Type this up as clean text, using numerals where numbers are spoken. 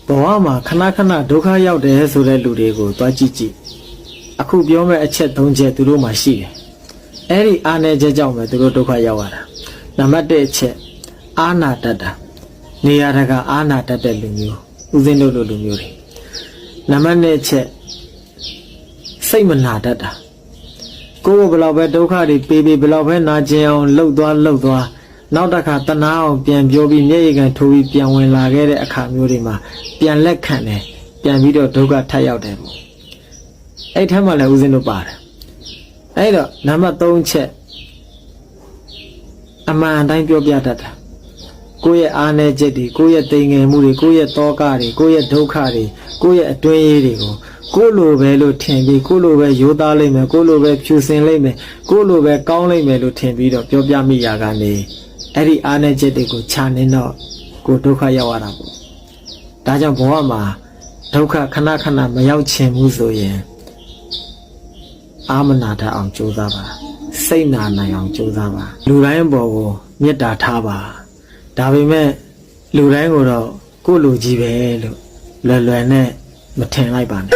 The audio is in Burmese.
ဘဝမှာခဏခဏဒုက္ခရောက်တယ်ဆိုတဲ့လူတွေကိုတွားကြည့်ကြည့်အခုပြောမဲ့အချက်၃ချက်သူတို့မှရှိတယ်အဲ့ဒီအားနည်းချက်ကြောင့်ပဲသူတို့ဒုက္ခရောက်ရတာနံပါတ်၁အချက်အာနာတတ်တာနေရာတကာအာနာတတ်တဲ့လူမျိုးဦးစင်းတို့လိုလူမျိုးတွေနံပါတ်၂အချက်စိတ်မနာတတ်တာကိုယ်ကဘယ်လောက်ပဲဒုက္ခတွေပေးဘယ်လောက်ပဲနာကျင်အောင်လှုပ်သွားနောက်တစ်ခါတနာအောင်ပြန်ပြောပြီးမျက်ရည်ကန်ထိုးပြီးပြန်ဝင်လာခဲ့တဲ့အခါမျိုးတွေမှာပြန်လက်ခံတယ်ပြန်ပြီးတော့ဒုက္ခထပ်ရောက်တယ်ပေါ့အဲ့ထက်မှလည်းဦးဇင်းတို့ပါတယ်အဲ့တော့နံပါတ်3ချက်အမှန်တိုင်းပြောပြတတ်တာကိုယ့်ရဲ့အားနည်းချက်တွေကိုယ့်ရဲ့တိမ်ငယ်မှုတွေကိုယ့်ရဲ့တောကတွေကိုယ့်ရဲ့ဒုက္ခတွေကိုယ့်ရဲ့အတွင်းရေးတွေကိုကိုယ်လိုပဲလို့ထင်ပြီးကိုယ်လိုပဲရိုးသားလိမ့်မယ်ကိုယ်လိုပဲဖြူစင်လိမ့်မယ်ကိုယ်လိုပဲကောင်းလိမ့်မယ်လို့ထင်ပြီးတော့ပြောပြမိရာကနေအဲ့ဒီအားနည်းချက်တွေကိုခြာနေတော့ကိုဒုက္ခရောက်ရတာပေါ့ဒါကြောင့်ဘဝမှာဒုက္ခခဏခဏမရောက်ချင်ဘူးဆိုရင်အာမနာတတ်အောင်ကြိုးစားပါစိတ်နာနိုင်အောင်ကြိုးစားပါလူတိုင်းပေါ်ကိုမေတ္တာထားပါဒါပေမဲ့လူတိုင်းကိုတော့ကိုယ့်လူကြီးပဲလို့လွယ်လွယ်နဲ့မထင်လိုက်ပါနဲ့